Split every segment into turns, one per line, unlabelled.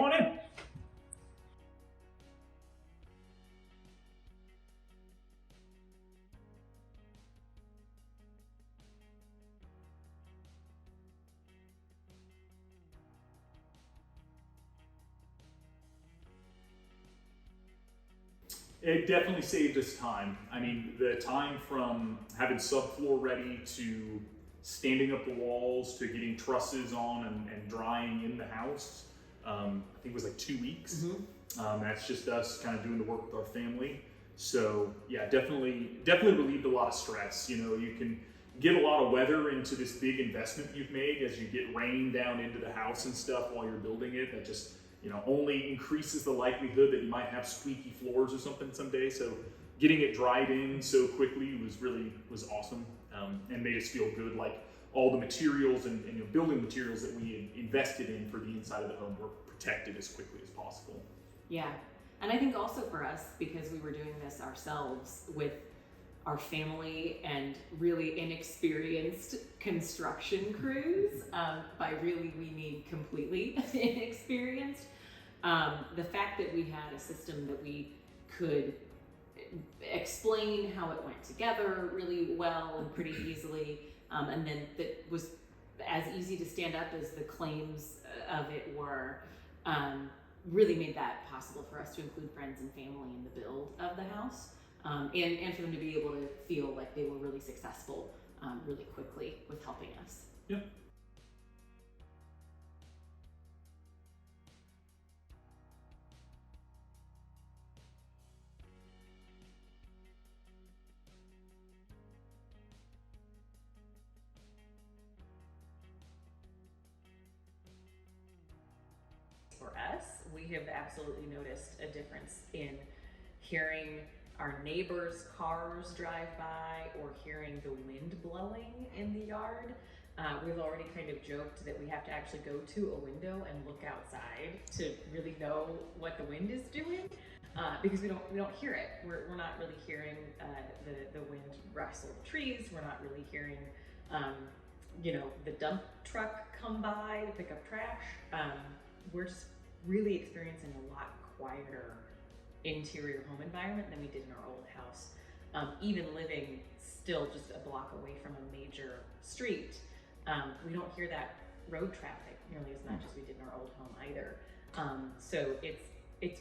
on in. It definitely saved us time. I mean, the time from having subfloor ready to standing up the walls to getting trusses on and drying in the house, I think it was like 2 weeks. That's just us kind of doing the work with our family. So yeah, definitely relieved a lot of stress. You know, you can get a lot of weather into this big investment you've made as you get rain down into the house and stuff while you're building it. That just, you know, only increases the likelihood that you might have squeaky floors or something someday. So getting it dried in so quickly was awesome, and made us feel good. Like all the materials and you know, building materials that we had invested in for the inside of the home were protected as quickly as possible.
Yeah, and I think also for us, because we were doing this ourselves with our family and really inexperienced construction crews, by really we mean completely inexperienced, the fact that we had a system that we could explain how it went together really well and pretty easily, and then that was as easy to stand up as the claims of it were, really made that possible for us to include friends and family in the build of the house, and for them to be able to feel like they were really successful really quickly with helping us.
Yeah.
For us, we have absolutely noticed a difference in hearing our neighbors' cars drive by or hearing the wind blowing in the yard. We've already kind of joked that we have to actually go to a window and look outside to really know what the wind is doing, because we don't hear it. We're not really hearing the wind rustle the trees. We're not really hearing you know, the dump truck come by to pick up trash. We're just really experiencing a lot quieter interior home environment than we did in our old house. Even living still just a block away from a major street, we don't hear that road traffic nearly as much as we did in our old home either. So it's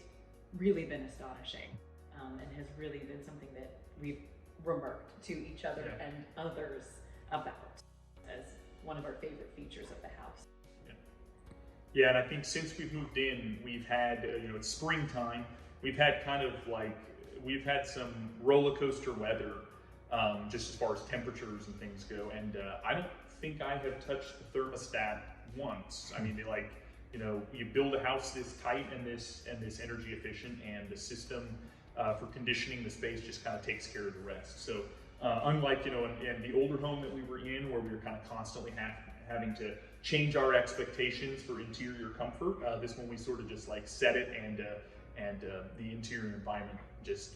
really been astonishing, and has really been something that we've remarked to each other and others about as one of our favorite features of the house.
Yeah, and I think since we've moved in, we've had, you know, it's springtime, we've had we've had some roller coaster weather, just as far as temperatures and things go. And I don't think I have touched the thermostat once. I mean, like, you know, you build a house this tight and this energy efficient, and the system for conditioning the space just kind of takes care of the rest. So unlike, you know, in the older home that we were in, where we were kind of constantly having to change our expectations for interior comfort, this one we sort of just like set it, and the interior environment just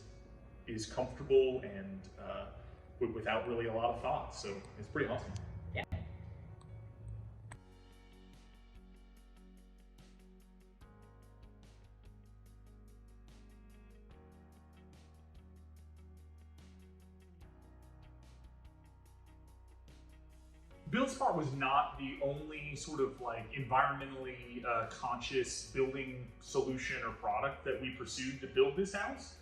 is comfortable and without really a lot of thought. So it's pretty awesome.
Yeah.
BuildSmart was not the only sort of like environmentally conscious building solution or product that we pursued to build this house.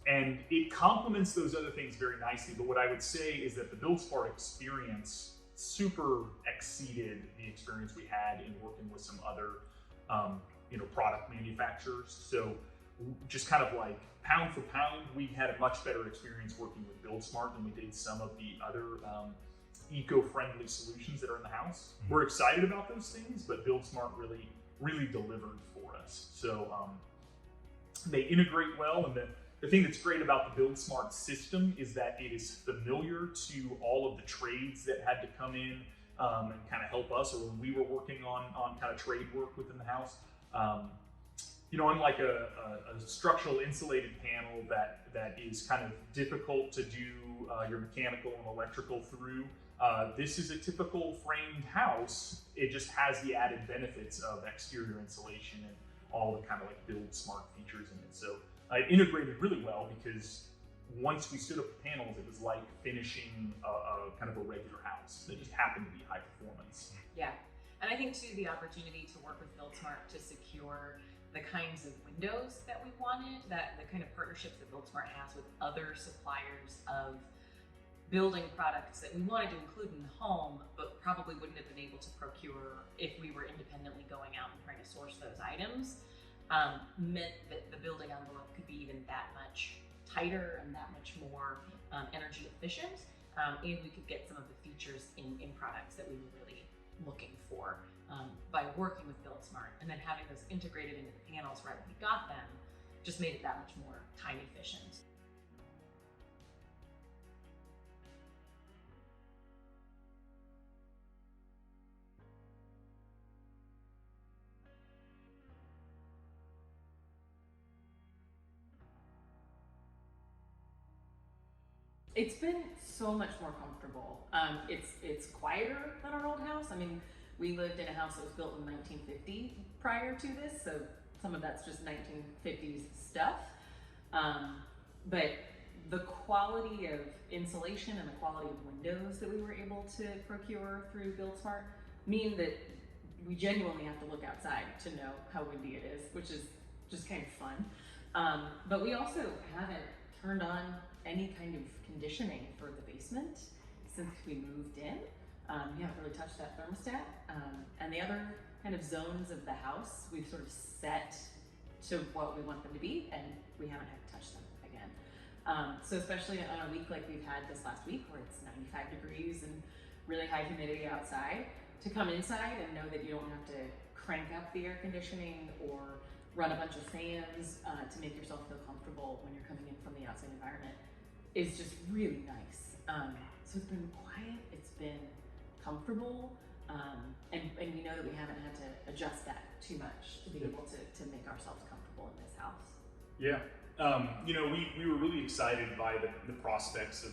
And it complements those other things very nicely. But what I would say is that the BuildSmart experience super exceeded the experience we had in working with some other you know, product manufacturers. So just kind of like pound for pound, we had a much better experience working with BuildSmart than we did some of the other eco-friendly solutions that are in the house. We're excited about those things, but BuildSmart really delivered for us. So they integrate well, and the thing that's great about the BuildSmart system is that it is familiar to all of the trades that had to come in and kind of help us, or when we were working on kind of trade work within the house. You know, unlike a structural insulated panel that is kind of difficult to do your mechanical and electrical through, This is a typical framed house. It just has the added benefits of exterior insulation and all the kind of like build smart features in it. So it integrated really well because once we stood up the panels, it was like finishing a kind of a regular house that just happened to be high performance.
Yeah, and I think too the opportunity to work with BuildSmart to secure the kinds of windows that we wanted, that the kind of partnerships that BuildSmart has with other suppliers of building products that we wanted to include in the home, but probably wouldn't have been able to procure if we were independently going out and trying to source those items, meant that the building envelope could be even that much tighter and that much more energy efficient, and we could get some of the features in products that we were really looking for by working with BuildSmart, and then having those integrated into the panels right when we got them just made it that much more time efficient. It's been so much more comfortable. It's quieter than our old house. I mean, we lived in a house that was built in 1950 prior to this, so some of that's just 1950s stuff. But the quality of insulation and the quality of windows that we were able to procure through BuildSmart mean that we genuinely have to look outside to know how windy it is, which is just kind of fun. But we also haven't turned on any kind of conditioning for the basement since we moved in. We haven't really touched that thermostat. And the other kind of zones of the house, we've sort of set to what we want them to be, and we haven't had to touch them again. So especially on a week like we've had this last week, where it's 95 degrees and really high humidity outside, to come inside and know that you don't have to crank up the air conditioning or run a bunch of fans to make yourself feel comfortable when you're coming in from the outside environment is just really nice. So it's been quiet, it's been comfortable, and we know that we haven't had to adjust that too much to be able to make ourselves comfortable in this house.
Yeah, we were really excited by the prospects of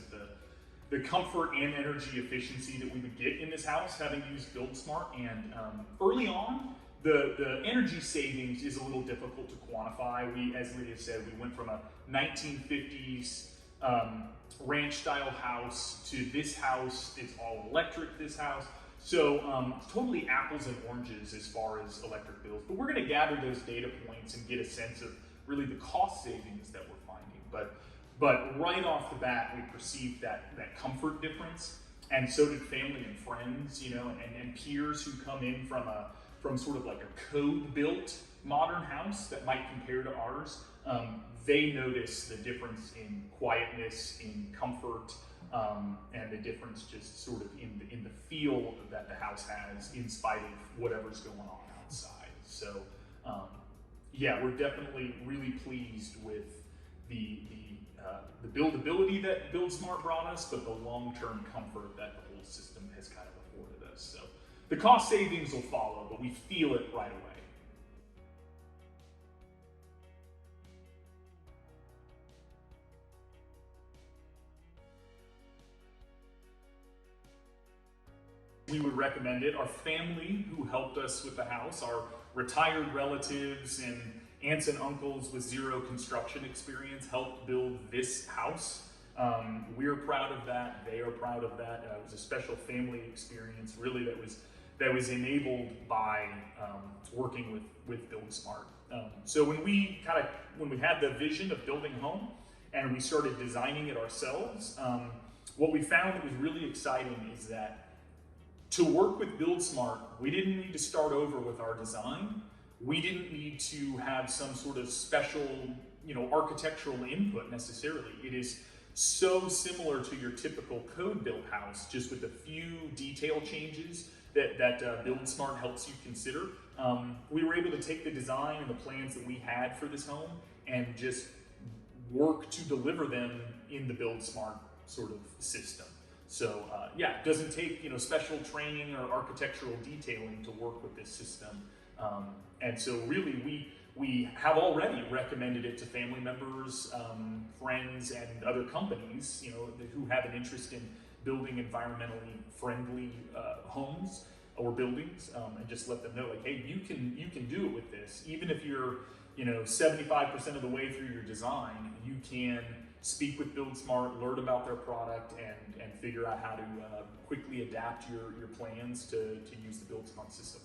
the comfort and energy efficiency that we would get in this house, having used BuildSmart. And early on, the energy savings is a little difficult to quantify. We, as Lydia said, we went from a 1950s ranch-style house to this house. It's all electric, this house. So totally apples and oranges as far as electric bills. But we're going to gather those data points and get a sense of really the cost savings that we're finding. But right off the bat, we perceived that comfort difference, and so did family and friends, and peers who come in from sort of like a code-built modern house that might compare to ours. They notice the difference in quietness, in comfort, and the difference just sort of in the feel that the house has, in spite of whatever's going on outside. So we're definitely really pleased with the buildability that BuildSmart brought us, but the long-term comfort that the whole system has kind of afforded us. So the cost savings will follow, but we feel it right away. We would recommend it. Our family who helped us with the house, our retired relatives and aunts and uncles with zero construction experience, helped build this house. We're proud of that. They are proud of that. It was a special family experience, really, that was enabled by working with BuildSmart. So when we had the vision of building a home and we started designing it ourselves, what we found that was really exciting is that to work with BuildSmart, we didn't need to start over with our design. We didn't need to have some sort of special, architectural input necessarily. It is so similar to your typical code-built house, just with a few detail changes that BuildSmart helps you consider. We were able to take the design and the plans that we had for this home and just work to deliver them in the BuildSmart sort of system. So it doesn't take special training or architectural detailing to work with this system. And so really we have already recommended it to family members, friends, and other companies who have an interest building environmentally friendly homes or buildings, and just let them know, like, hey, you can do it with this. Even if you're 75% of the way through your design, you can speak with BuildSmart, learn about their product, and figure out how to quickly adapt your plans to use the BuildSmart system.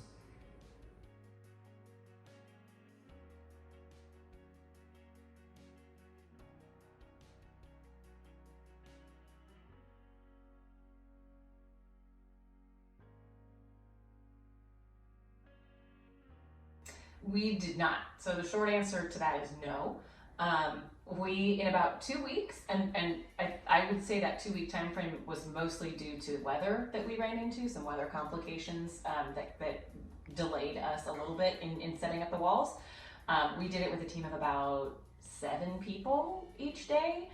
We did not. So the short answer to that is no. We, in about 2 weeks, and I would say that 2-week time frame was mostly due to weather that we ran into, some weather complications that delayed us a little bit in setting up the walls. We did it with a team of about 7 people each day,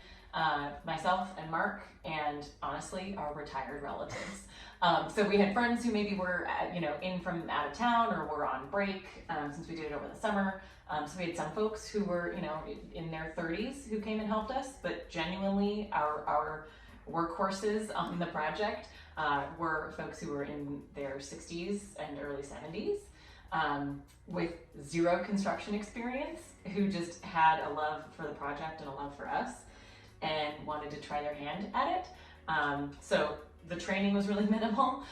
myself and Mark, and honestly, our retired relatives. So we had friends who maybe were, in from out of town or were on break since we did it over the summer. So we had some folks who were, in their 30s who came and helped us, but genuinely our workhorses on the project were folks who were in their 60s and early 70s with zero construction experience, who just had a love for the project and a love for us and wanted to try their hand at it. So the training was really minimal.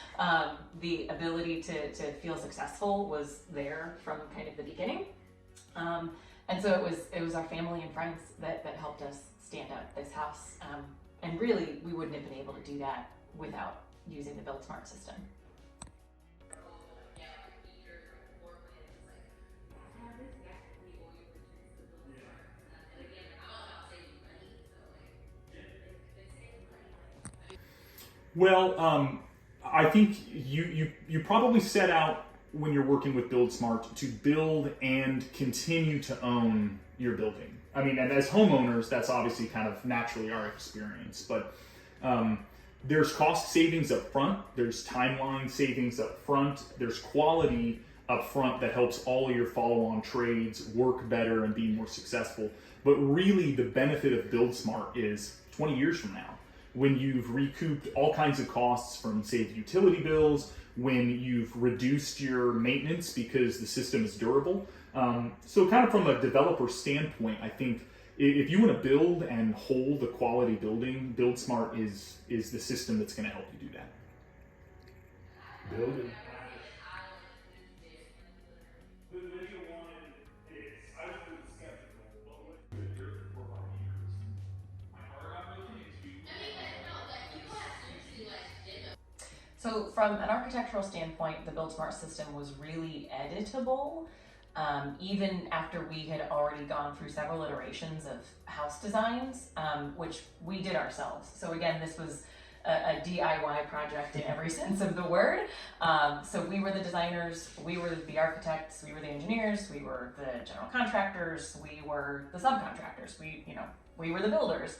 The ability to feel successful was there from kind of the beginning. And so it was our family and friends that helped us stand up this house. And really, we wouldn't have been able to do that without using the BuildSmart system.
Well, I think you probably set out when you're working with BuildSmart to build and continue to own your building. I mean, and as homeowners, that's obviously kind of naturally our experience, but there's cost savings up front, there's timeline savings up front, there's quality up front that helps all of your follow-on trades work better and be more successful. But really, the benefit of BuildSmart is 20 years from now, when you've recouped all kinds of costs from, say, the utility bills, when you've reduced your maintenance because the system is durable. So kind of from a developer standpoint, I think if you want to build and hold a quality building, BuildSmart is the system that's going to help you do that. Build it.
So from an architectural standpoint, the BuildSmart system was really editable. Even after we had already gone through several iterations of house designs, which we did ourselves. So again, this was a DIY project in every sense of the word. So we were the designers, we were the architects, we were the engineers, we were the general contractors, we were the subcontractors, we were the builders.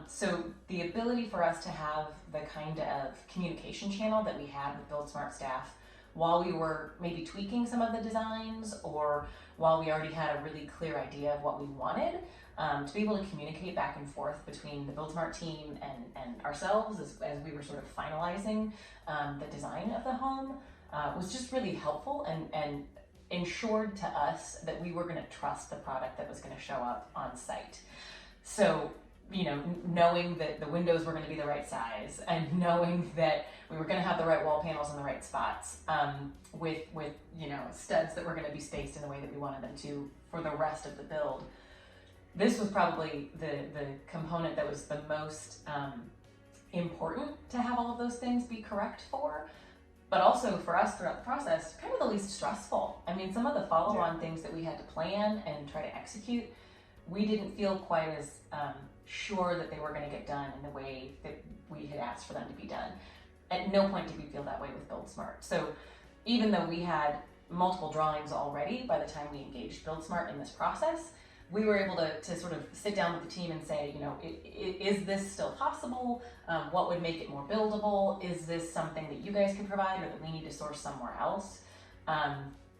So the ability for us to have the kind of communication channel that we had with BuildSmart staff while we were maybe tweaking some of the designs, or while we already had a really clear idea of what we wanted, to be able to communicate back and forth between the BuildSmart team and ourselves as we were sort of finalizing the design of the home was just really helpful and ensured to us that we were going to trust the product that was going to show up on site. So, knowing that the windows were going to be the right size, and knowing that we were going to have the right wall panels in the right spots, with studs that were going to be spaced in the way that we wanted them to for the rest of the build. This was probably the component that was the most important to have all of those things be correct for, but also for us throughout the process, kind of the least stressful. I mean, some of the follow-on things that we had to plan and try to execute, we didn't feel quite as sure that they were going to get done in the way that we had asked for them to be done. At no point did we feel that way with BuildSmart. So even though we had multiple drawings already by the time we engaged BuildSmart in this process, we were able to sort of sit down with the team and say, is this still possible? What would make it more buildable? Is this something that you guys can provide, or that we need to source somewhere else?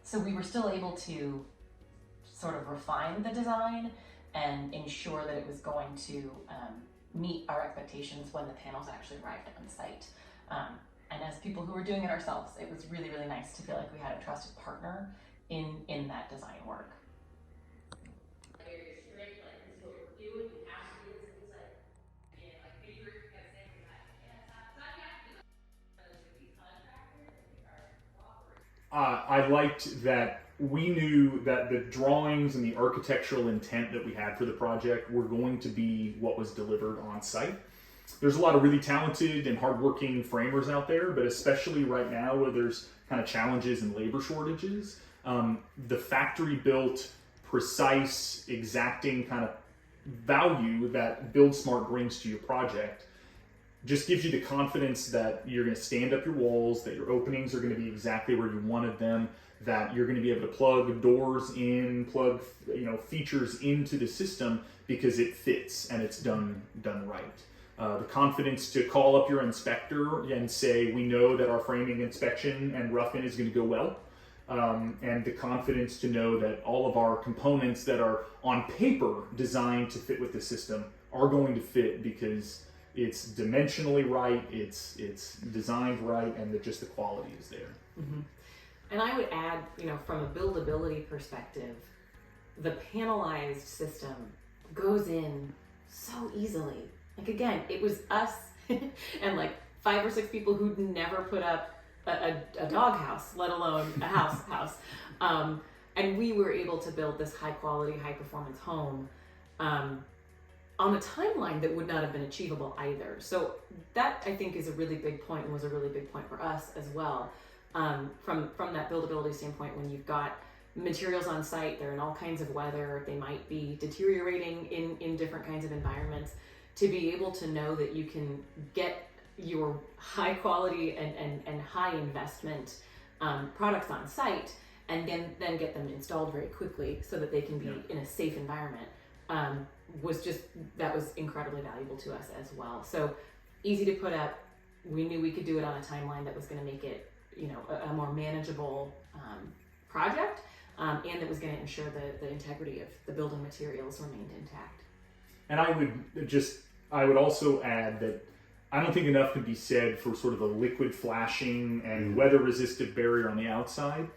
So we were still able to sort of refine the design and ensure that it was going to meet our expectations when the panels actually arrived on site. And as people who were doing it ourselves, it was really, really nice to feel like we had a trusted partner in that design work.
I liked that we knew that the drawings and the architectural intent that we had for the project were going to be what was delivered on site. There's a lot of really talented and hardworking framers out there, but especially right now where there's kind of challenges and labor shortages, the factory built, precise, exacting kind of value that Build Smart brings to your project just gives you the confidence that you're going to stand up your walls, that your openings are going to be exactly where you wanted them, that you're going to be able to plug doors in, plug features into the system because it fits and it's done right. The confidence to call up your inspector and say, we know that our framing inspection and rough-in is going to go well. And the confidence to know that all of our components that are on paper designed to fit with the system are going to fit because it's dimensionally right, it's designed right, and that just the quality is there.
Mm-hmm. And I would add, from a buildability perspective, the panelized system goes in so easily. Like, again, it was us and like 5 or 6 people who'd never put up a doghouse, let alone a house. And we were able to build this high quality, high performance home on a timeline that would not have been achievable either. So that, I think, is a really big point and was a really big point for us as well. From that buildability standpoint, when you've got materials on site, they're in all kinds of weather, they might be deteriorating in different kinds of environments, to be able to know that you can get your high quality and high investment products on site and then get them installed very quickly so that they can be in a safe environment was incredibly valuable to us as well. So easy to put up. We knew we could do it on a timeline that was going to make it a more manageable project, and that was going to ensure the integrity of the building materials remained intact. And
I would also add that I don't think enough can be said for sort of a liquid flashing and weather resistive barrier on the outside.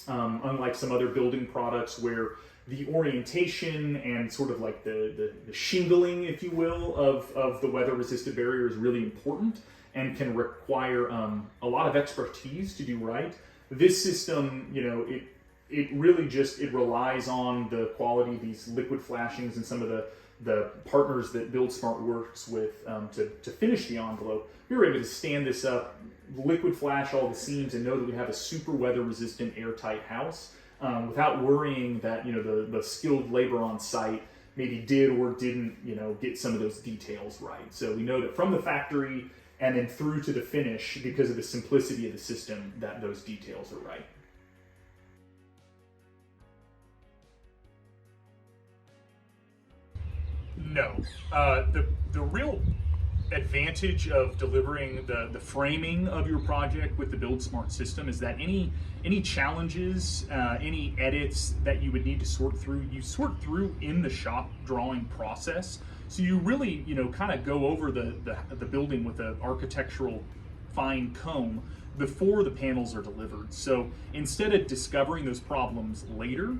Unlike some other building products where the orientation and sort of like the shingling, if you will, of the weather resistive barrier is really important and can require a lot of expertise to do right. This system, it really it relies on the quality of these liquid flashings and some of the partners that Build Smart works with to finish the envelope. We were able to stand this up, liquid flash all the seams, and know that we have a super weather resistant, airtight house without worrying that the skilled labor on site maybe did or didn't get some of those details right. So we know that from the factory and then through to the finish, because of the simplicity of the system, that those details are right. No. The real advantage of delivering the framing of your project with the Build Smart system is that any challenges, any edits that you would need to sort through, you sort through in the shop drawing process. So you really, kind of go over the building with an architectural fine comb before the panels are delivered. So instead of discovering those problems later,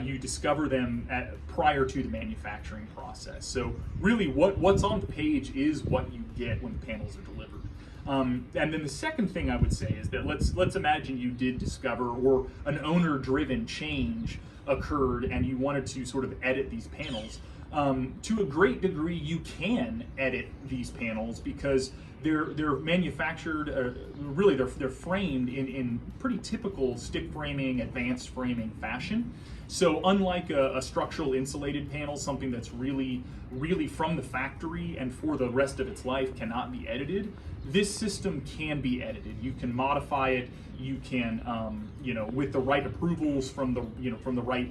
you discover them prior to the manufacturing process. So really what's on the page is what you get when the panels are delivered. And then the second thing I would say is that let's imagine you did discover, or an owner-driven change occurred and you wanted to sort of edit these panels. To a great degree, you can edit these panels because they're manufactured, really they're framed in pretty typical stick framing, advanced framing fashion. So unlike a structural insulated panel, something that's really from the factory and for the rest of its life cannot be edited, this system can be edited. You can modify it. You can, with the right approvals from the right,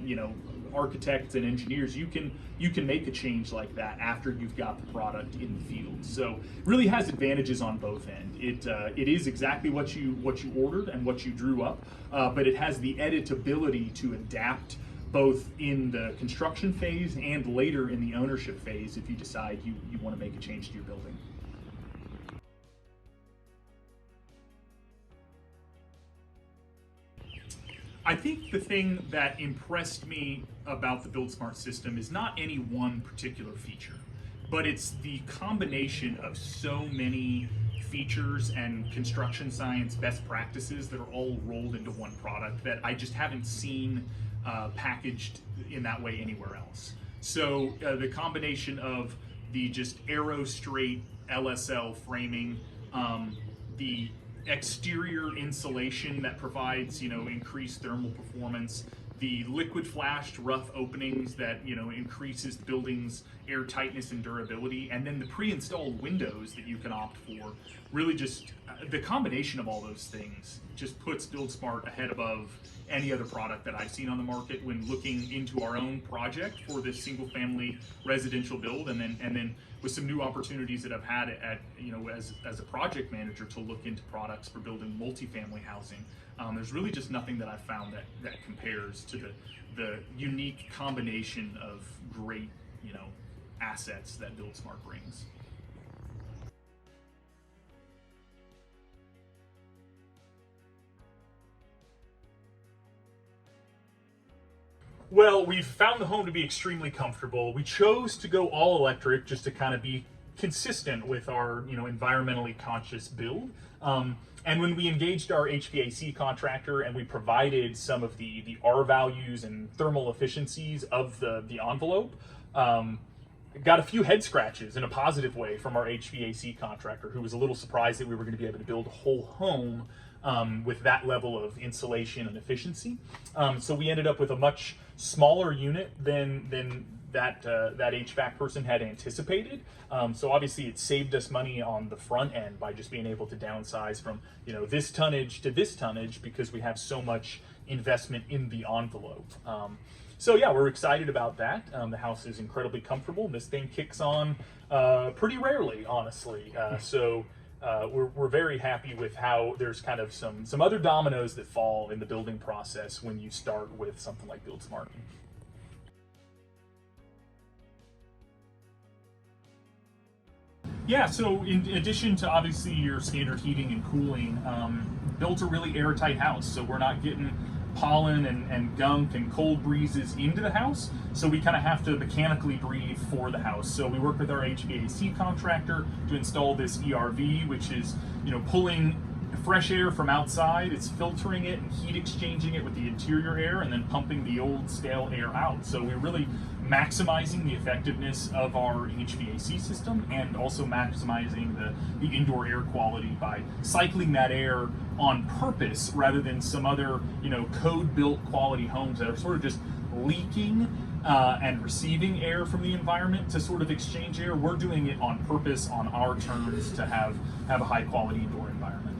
architects and engineers, you can make a change like that after you've got the product in the field. So it really has advantages on both ends. It is exactly what you ordered and what you drew up, but it has the editability to adapt both in the construction phase and later in the ownership phase if you decide you want to make a change to your building. I think the thing that impressed me about the BuildSmart system is not any one particular feature, but it's the combination of so many features and construction science best practices that are all rolled into one product that I just haven't seen packaged in that way anywhere else. So the combination of the just arrow straight LSL framing, the exterior insulation that provides, increased thermal performance, the liquid flashed rough openings that, increases the building's air tightness and durability, and then the pre-installed windows that you can opt for. Really just the combination of all those things just puts BuildSmart ahead above any other product that I've seen on the market when looking into our own project for this single family residential build, and then with some new opportunities that I've had as a project manager to look into products for building multifamily housing. There's really just nothing that I've found that compares to the unique combination of great, assets that BuildSmart brings. Well, we've found the home to be extremely comfortable. We chose to go all electric just to kind of be consistent with our, environmentally conscious build. And when we engaged our HVAC contractor and we provided some of the R values and thermal efficiencies of the envelope, got a few head scratches in a positive way from our HVAC contractor, who was a little surprised that we were going to be able to build a whole home with that level of insulation and efficiency. So we ended up with a much smaller unit than that HVAC person had anticipated. So obviously it saved us money on the front end by just being able to downsize from this tonnage to this tonnage because we have so much investment in the envelope. So yeah, we're excited about that. The house is incredibly comfortable. This thing kicks on pretty rarely, honestly. So we're very happy with how there's kind of some other dominoes that fall in the building process when you start with something like BuildSmart. Yeah, so in addition to obviously your standard heating and cooling, built a really airtight house, so we're not getting pollen and gunk and cold breezes into the house, so we kind of have to mechanically breathe for the house. So we work with our HVAC contractor to install this ERV, which is pulling fresh air from outside, it's filtering it and heat exchanging it with the interior air and then pumping the old stale air out. So we're really maximizing the effectiveness of our HVAC system and also maximizing the indoor air quality by cycling that air on purpose rather than some other code-built quality homes that are sort of just leaking and receiving air from the environment to sort of exchange air. We're doing it on purpose on our terms to have a high quality indoor environment.